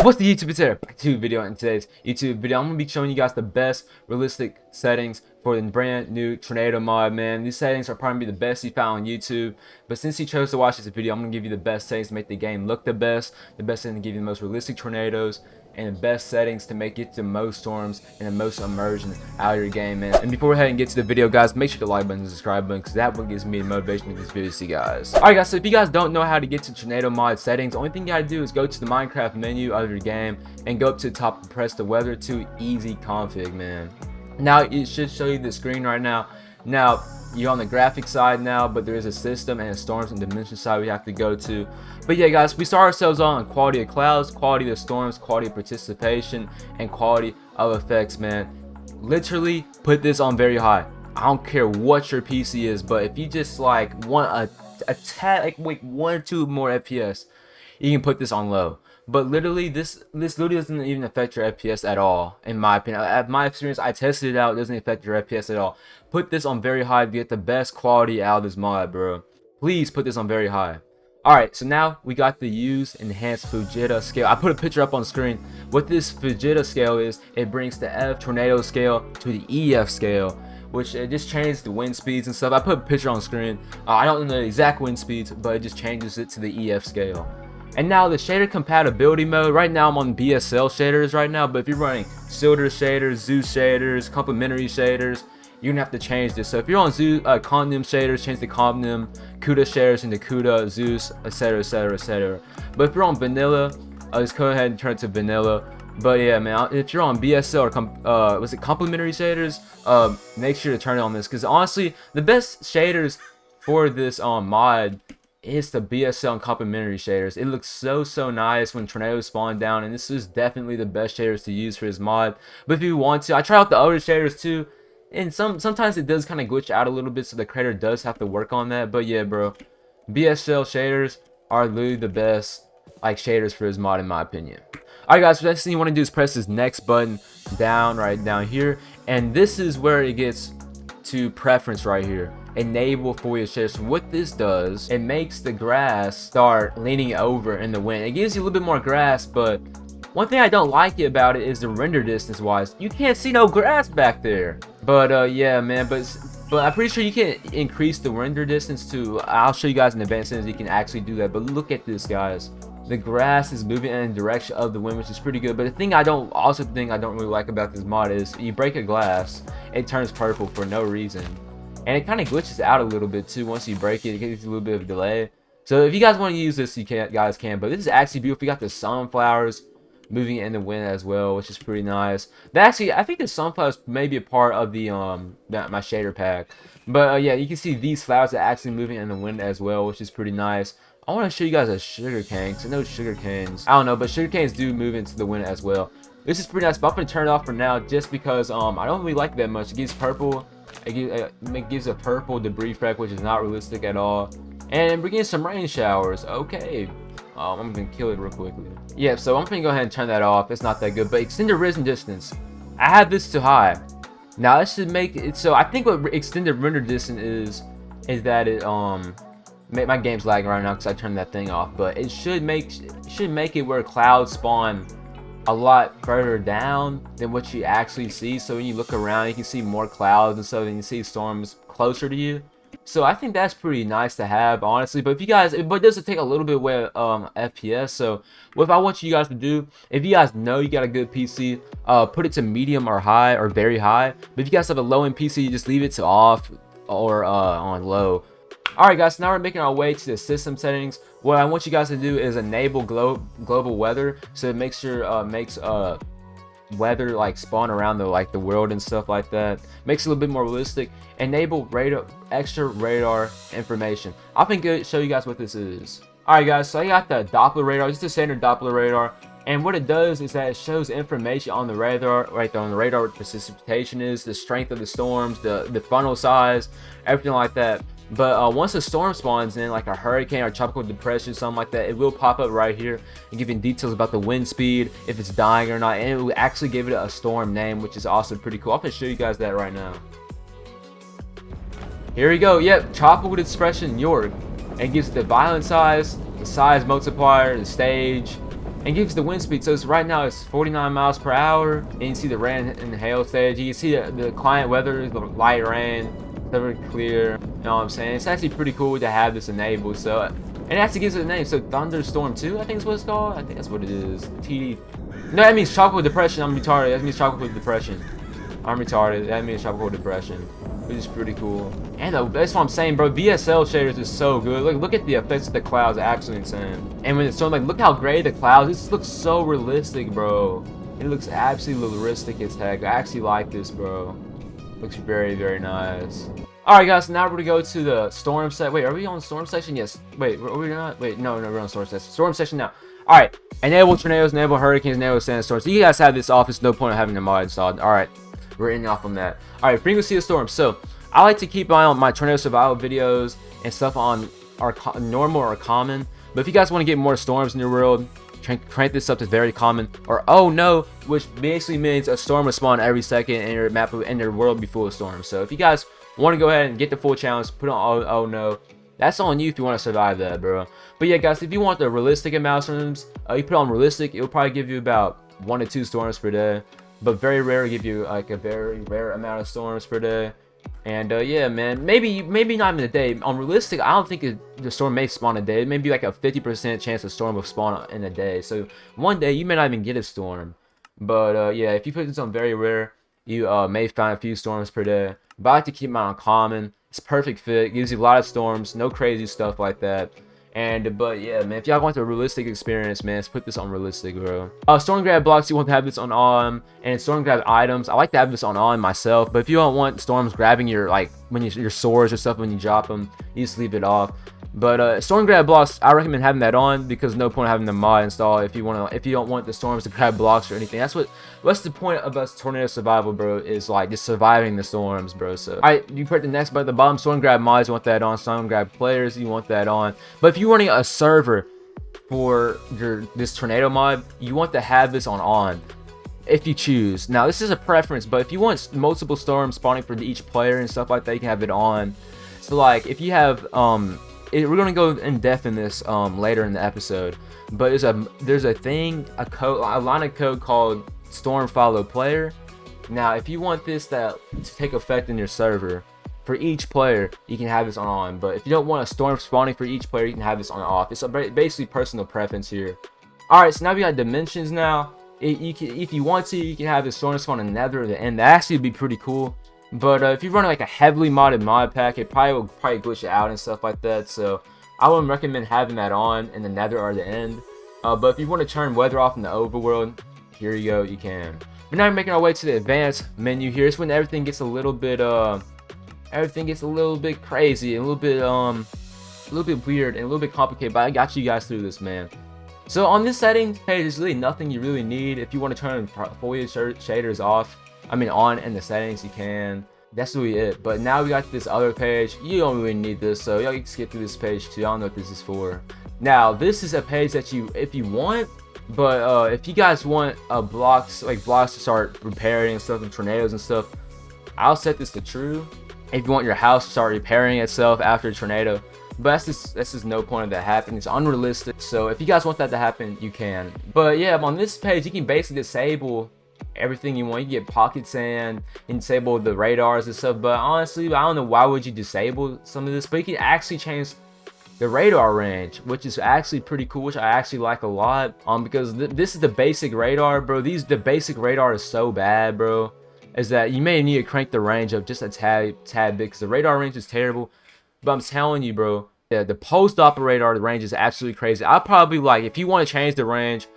What's the YouTube? It's a back to video. In today's YouTube video, I'm gonna be showing you guys the best realistic settings for the brand new tornado mod. Man, these settings are probably the best you found on YouTube, but since you chose to watch this video, I'm gonna give you the best settings to make the game look the best settings to give you the most realistic tornadoes, and the best settings to make it the most storms and the most immersion out of your game, man. And before we head and get to the video, guys, make sure to like button and subscribe button, because that one gives me the motivation to make this video to you guys. Alright guys, so if you guys don't know how to get to tornado mod settings, the only thing you gotta do is go to the Minecraft menu of your game and go up to the top and press the Weather2 easy config, man. Now it should show you the screen right now. Now you're on the graphic side now, but there is a system and a storms and dimension side we have to go to. But yeah guys, we start ourselves on quality of clouds, quality of storms, quality of participation, and quality of effects, man. Literally put this on very high. I don't care what your PC is, but if you just like want a tad, like 1 or 2 more FPS, you can put this on low. But literally this literally doesn't even affect your FPS at all, in my opinion. At my experience, I tested it out, it doesn't affect your FPS at all. Put this on very high to get the best quality out of this mod, bro. Please put this on very high. Alright, so now we got the use enhanced Fujita scale. I put a picture up on screen. What this Fujita scale is, it brings the F tornado scale to the EF scale, which it just changes the wind speeds and stuff. I put a picture on screen. I don't know the exact wind speeds, but it just changes it to the EF scale. And now the shader compatibility mode, right now I'm on BSL shaders right now, but if you're running Silder shaders, Zeus shaders, complementary shaders, you're gonna have to change this. So if you're on Condom shaders, change the Condom, CUDA shaders into CUDA, Zeus, etc, etc, etc. But if you're on vanilla, just go ahead and turn it to vanilla. But yeah, man, if you're on BSL or was it complementary shaders, make sure to turn it on this, because honestly the best shaders for this mod is the BSL and complementary shaders. It looks so nice when tornadoes spawn down, and this is definitely the best shaders to use for this mod. But if you want to, I try out the other shaders too, and sometimes it does kind of glitch out a little bit, so the creator does have to work on that. But yeah, bro, BSL shaders are literally the best like shaders for this mod in my opinion. Alright guys, so the next thing you want to do is press this next button down, right down here, and this is where it gets to preference right here. Enable foil shaders. So what this does, it makes the grass start leaning over in the wind. It gives you a little bit more grass, but one thing I don't like about it is the render distance wise. You can't see no grass back there. But yeah, man, but I'm pretty sure you can increase the render distance to, I'll show you guys in advance as you can actually do that. But look at this, guys. The grass is moving in the direction of the wind, which is pretty good. But the thing I don't really like about this mod is you break a glass, it turns purple for no reason. And it kind of glitches out a little bit too once you break it. It gives you a little bit of delay. So if you guys want to use this, you guys can. But this is actually beautiful. You got the sunflowers moving in the wind as well, which is pretty nice. I think the sunflowers may be a part of the my shader pack. But yeah, you can see these flowers are actually moving in the wind as well, which is pretty nice. I want to show you guys a sugar cane, because I know sugar canes, I don't know, but sugar canes do move into the wind as well. This is pretty nice, but I'm going to turn it off for now just because I don't really like it that much. It gives purple. It gives a purple debris effect, which is not realistic at all. And we're getting some rain showers. Okay. I'm gonna kill it real quickly. Yeah, so I'm gonna go ahead and turn that off. It's not that good. But extended render distance, I have this to high. Now this should make it so. I think what extended render distance is that it my game's lagging right now because I turned that thing off. But it should make it where clouds spawn a lot further down than what you actually see. So when you look around, you can see more clouds and stuff, and you see storms closer to you. So I think that's pretty nice to have, honestly. But if you guys, but it does take a little bit away FPS. So what I want you guys to do, if you guys know you got a good PC, put it to medium or high or very high. But if you guys have a low-end PC, you just leave it to off or on low. Alright guys, so now we're making our way to the system settings. What I want you guys to do is enable global weather, so it makes weather like spawn around the world and stuff like that. Makes it a little bit more realistic. Enable extra radar information. I'm gonna show you guys what this is. Alright guys, so I got the Doppler radar. This is the standard Doppler radar. And what it does is that it shows information on the radar, right there on the radar, what precipitation is, the strength of the storms, the funnel size, everything like that. But once a storm spawns in, like a hurricane or tropical depression, something like that, it will pop up right here and give you details about the wind speed, if it's dying or not, and it will actually give it a storm name, which is also pretty cool. I'm going to show you guys that right now. Here we go. Yep, tropical depression York. And it gives the violent size, the size multiplier, the stage, and and gives the wind speed. So it's, right now it's 49 miles per hour, and you see the rain and the hail stage. You can see the client weather, the light rain, very clear. You know what I'm saying? It's actually pretty cool to have this enabled. So, and it actually gives it a name. So Thunderstorm 2, I think is what it's called. I think that's what it is. TD. No, that means tropical depression. I'm retarded. That means tropical depression. I'm retarded. That means tropical depression, which is pretty cool. And that's what I'm saying, bro. VSL shaders is so good. Look at the effects of the clouds. Actually insane. And when it's so like, look how gray the clouds. This looks so realistic, bro. It looks absolutely realistic as heck. I actually like this, bro. Looks very, very nice. Alright guys, so now we're gonna go to the storm set. Wait, are we on the storm section? Yes. Wait, are we not? Wait, no, we're on the storm section. Storm section now. Alright. Enable tornadoes, enable hurricanes, enable sandstorms. So you guys have this off. There's no point of having the mod installed. Alright. We're in off on that. Alright, frequency of storms. So I like to keep an eye on my tornado survival videos and stuff on our normal or common. But if you guys want to get more storms in your world, crank this up to very common, or oh no, which basically means a storm will spawn every second and your map and your world will be full of storms. So if you guys want to go ahead and get the full challenge, put on oh no. That's on you if you want to survive that, bro. But yeah, guys, if you want the realistic amount of storms, you put on realistic. It'll probably give you about 1 to 2 storms per day, but very rare give you like a very rare amount of storms per day. And yeah, man, maybe not even a day. On realistic, I don't think the storm may spawn a day. It may be like a 50% chance a storm will spawn in a day. So one day you may not even get a storm. But yeah, if you put this on very rare, you may find a few storms per day. But I like to keep mine on common. It's perfect fit. Gives you a lot of storms, no crazy stuff like that. And but yeah, man, if y'all want the realistic experience, man, let's put this on realistic, bro. Storm grab blocks, you want to have this on, and storm grab items, I like to have this on myself. But if you don't want storms grabbing your like when your swords or stuff when you drop them, you just leave it off. But storm grab blocks, I recommend having that on because no point having the mod installed if you don't want the storms to grab blocks or anything. What's the point of us tornado survival, bro? Is like just surviving the storms, bro. So alright, you put the next button at the bottom, storm grab mods, you want that on. Storm grab players, you want that on. But if you're running a server for this tornado mod, you want to have this on if you choose. Now this is a preference, but if you want multiple storms spawning for each player and stuff like that, you can have it on. So like if you have we're gonna go in depth in this later in the episode, but there's a line of code called storm follow player. Now if you want this to take effect in your server for each player, you can have this on. But if you don't want a storm spawning for each player, you can have this on off. It's basically personal preference here. Alright, so now we got dimensions. Now if you want to, you can have the storm spawn in the nether or the end. That actually would be pretty cool. But if you run like a heavily modded mod pack, it will glitch it out and stuff like that. So I wouldn't recommend having that on in the nether or the end. But if you want to turn weather off in the overworld, here you go, you can. But now we're making our way to the advanced menu here. It's when everything gets a little bit crazy, a little bit weird and a little bit complicated. But I got you guys through this, man. So on this settings page, there's really nothing you really need. If you want to turn foliage shaders off, on in the settings, you can. That's really it. But now we got this other page. You don't really need this, so y'all can skip through this page too. I don't know what this is for. Now this is a page that if you want, but if you guys want blocks to start repairing and stuff, and tornadoes and stuff, I'll set this to true. If you want your house to start repairing itself after a tornado, but that's just no point of that happening. It's unrealistic. So if you guys want that to happen, you can. But yeah, on this page you can basically disable everything you want. You get pocket sand and disable the radars and stuff. But honestly, I don't know why would you disable some of this. But you can actually change the radar range, which is actually pretty cool, which I actually like a lot. Because this is the basic radar, bro. The basic radar is so bad, bro, is that you may need to crank the range up just a tad bit, because the radar range is terrible. But I'm telling you, bro, yeah, the post-op radar range is absolutely crazy. I'll probably if you want to change the range.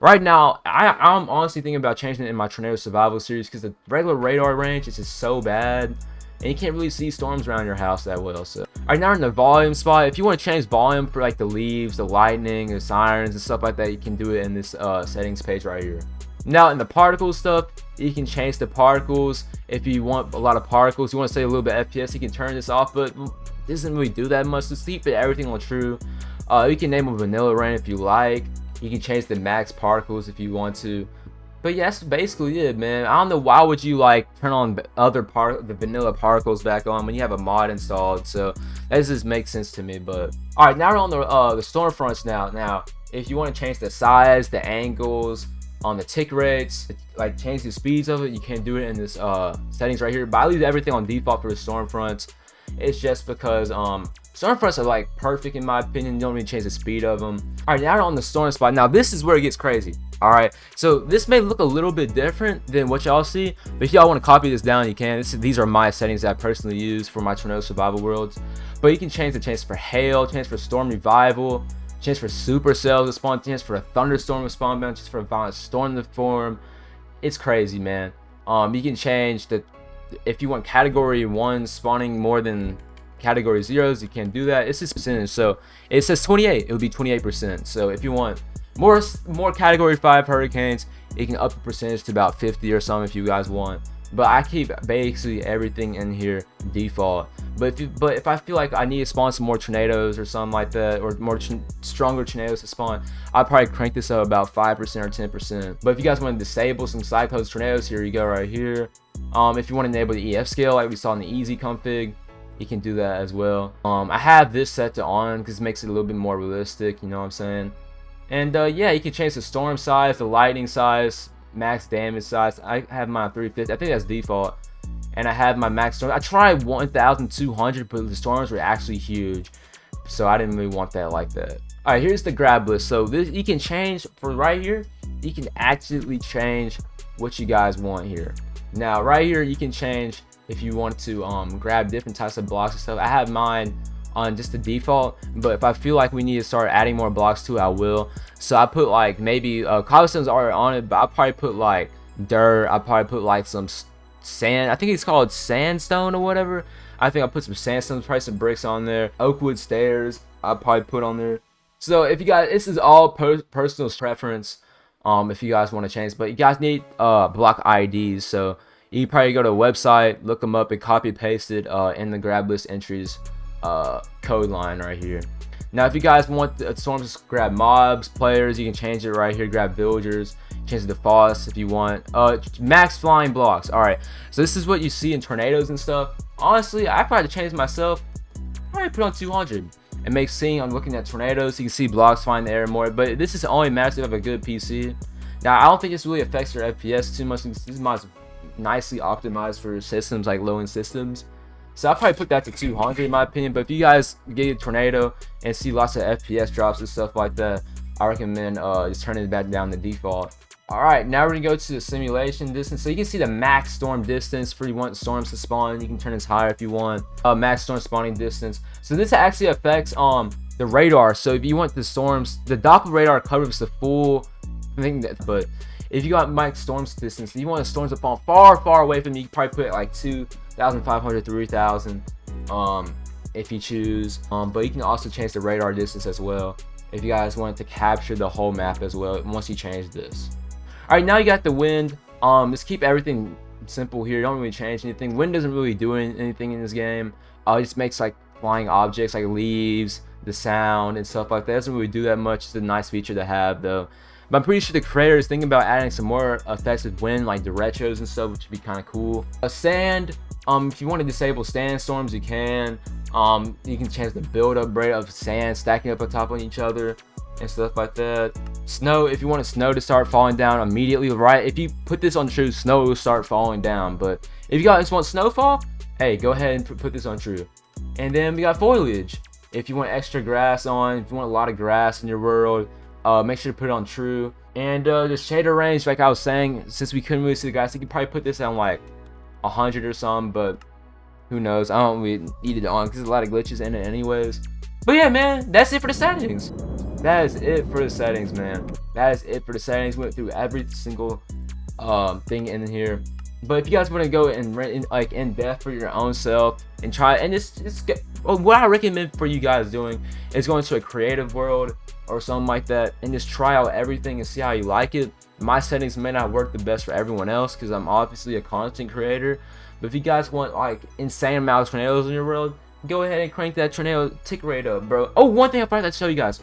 Right now, I'm honestly thinking about changing it in my tornado survival series, because the regular radar range is just so bad, and you can't really see storms around your house that well. So, alright, now in the volume spot, if you want to change volume for like the leaves, the lightning, the sirens, and stuff like that, you can do it in this settings page right here. Now in the particle stuff, you can change the particles. If you want a lot of particles, you want to say a little bit FPS, you can turn this off, but it doesn't really do that much. Just keep everything on true. You can name a vanilla rain if you like. You can change the max particles if you want to. But yeah, that's basically it, man. I don't know why would you turn on the vanilla particles back on when you have a mod installed. So that just makes sense to me. But alright, now we're on the storm fronts now. Now If you want to change the size, the angles, on the tick rates, like change the speeds of it, you can do it in this settings right here. But I leave everything on default for the Stormfronts. It's just because Stormfronts are like perfect in my opinion. You don't really change the speed of them. All right, now on the storm spot. Now this is where it gets crazy. All right, so this may look a little bit different than what y'all see, but if y'all want to copy this down, you can. These are my settings that I personally use for my tornado survival worlds. But you can change the chance for hail, chance for storm revival, chance for supercells to spawn, chance for a thunderstorm to spawn, chance for a violent storm to form. It's crazy, man. You can change the, if you want category 1 spawning more than category 0s, you can't do that. It's just percentage, so it says 28, it would be 28%. So if you want more category 5 hurricanes, you can up the percentage to about 50 or something if you guys want. But I keep basically everything in here default. But if I feel like I need to spawn some more tornadoes or something like that, or more stronger tornadoes to spawn, I'll probably crank this up about 5% or 10%. But if you guys want to disable some cyclones, tornadoes, here you go right here. If you want to enable the EF scale like we saw in the easy config, you can do that as well. I have this set to on because it makes it a little bit more realistic, you know what I'm saying? And yeah, you can change the storm size, the lightning size, max damage size. I have my 350. I think that's default. And I have my max storm. I tried 1,200, but the storms were actually huge, so I didn't really want that like that. All right, here's the grab list. So this, you can change for right here. You can actually change what you guys want here. Now right here, you can change if you want to grab different types of blocks and stuff. I have mine on just the default, but if I feel like we need to start adding more blocks to it, I will. So I put like maybe cobblestones are on it, but I'll probably put like dirt. I'll probably put like some sand. I think it's called sandstone or whatever. I think I'll put some sandstone, probably some bricks on there. Oakwood stairs I'll probably put on there. So if you guys, this is all personal preference if you guys want to change, but you guys need block IDs. So you probably go to a website, look them up, and copy paste it in the grab list entries code line right here. Now if you guys want the storms to grab mobs, players, you can change it right here. Grab villagers, change the FOSS if you want. Max flying blocks. All right, so this is what you see in tornadoes and stuff. Honestly, I probably change myself. Probably put on 200. It makes seeing on looking at tornadoes, you can see blocks flying in the air more. But this is only matters if you have a good PC. Now I don't think this really affects your FPS too much. This mod's nicely optimized for systems like low-end systems. So I'll probably put that to 200 in my opinion. But if you guys get a tornado and see lots of FPS drops and stuff like that, I recommend just turning it back down to default. Alright, now we're gonna go to the simulation distance. So you can see the max storm distance for you want storms to spawn. You can turn this higher if you want. Max storm spawning distance. So this actually affects the radar. So if you want the storms, the Doppler radar covers the full thing, but if you got max storms distance, you want the storms to fall far away from you, you can probably put it like 2,500, 3,000 if you choose. But you can also change the radar distance as well if you guys want to capture the whole map as well once you change this. All right, now you got the wind. Just keep everything simple here. Don't really change anything. Wind doesn't really do anything in this game. It just makes like flying objects like leaves, the sound and stuff like that. It doesn't really do that much. It's a nice feature to have though. But I'm pretty sure the creator is thinking about adding some more effects with wind, like derechos and stuff, which would be kind of cool. Sand, if you want to disable sandstorms, you can. You can change the build-up rate of sand stacking up on top of each other and stuff like that. Snow, if you want snow to start falling down immediately, right? If you put this on true, snow will start falling down. But if you guys want snowfall, hey, go ahead and put this on true. And then we got foliage. If you want extra grass on, if you want a lot of grass in your world, make sure to put it on true. And the shader range, like I was saying, since we couldn't really see the guys, you could probably put this on like 100 or something, but who knows? I don't really need it on because there's a lot of glitches in it anyways. But yeah, man, that's it for the settings. That is it for the settings, man. That is it for the settings. Went through every single thing in here. But if you guys want to go and like in depth for your own self and try, and just get, what I recommend for you guys doing is going to a creative world or something like that and just try out everything and see how you like it. My settings may not work the best for everyone else because I'm obviously a content creator. But if you guys want like insane amount of tornadoes in your world, go ahead and crank that tornado tick rate up, bro. Oh, one thing I forgot to show you guys.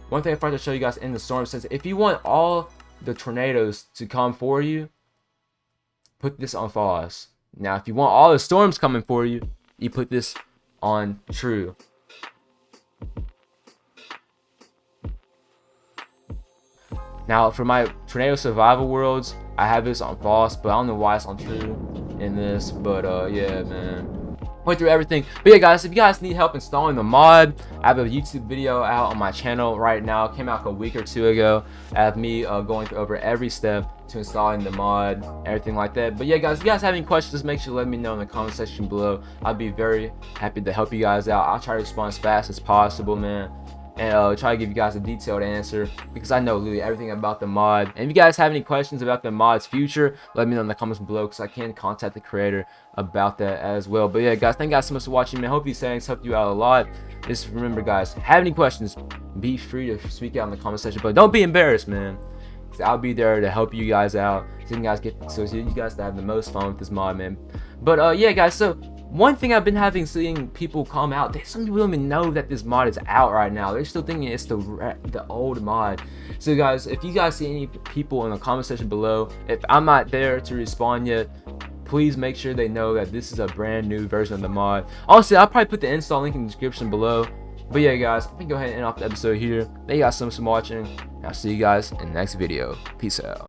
One thing I forgot to show you guys in the storm sense. If you want all the tornadoes to come for you, put this on FOSS. Now, if you want all the storms coming for you, you put this on true. Now for my tornado survival worlds, I have this on false, but I don't know why it's on true in this. But yeah, man, went through everything. But yeah, guys, if you guys need help installing the mod, I have a YouTube video out on my channel right now. It came out a week or two ago. I have me going over every step to installing the mod, everything like that. But yeah, guys, if you guys have any questions, make sure to let me know in the comment section below. I'll be very happy to help you guys out. I'll try to respond as fast as possible, man, and try to give you guys a detailed answer, because I know literally everything about the mod. And if you guys have any questions about the mod's future, let me know in the comments below, because I can contact the creator about that as well. But yeah, guys, thank you guys so much for watching, man. Hope these settings helped you out a lot. Just remember, guys, have any questions, be free to speak out in the comment section, but don't be embarrassed, man. I'll be there to help you guys out, so you guys to have the most fun with this mod, man. But yeah, guys, so one thing I've been seeing people come out, some people don't even know that this mod is out right now. They're still thinking it's the old mod. So guys, if you guys see any people in the comment section below, if I'm not there to respond yet, please make sure they know that this is a brand new version of the mod. Also, I'll probably put the install link in the description below. But yeah, guys, I'm gonna go ahead and end off the episode here. Thank you guys so much for watching. I'll see you guys in the next video. Peace out.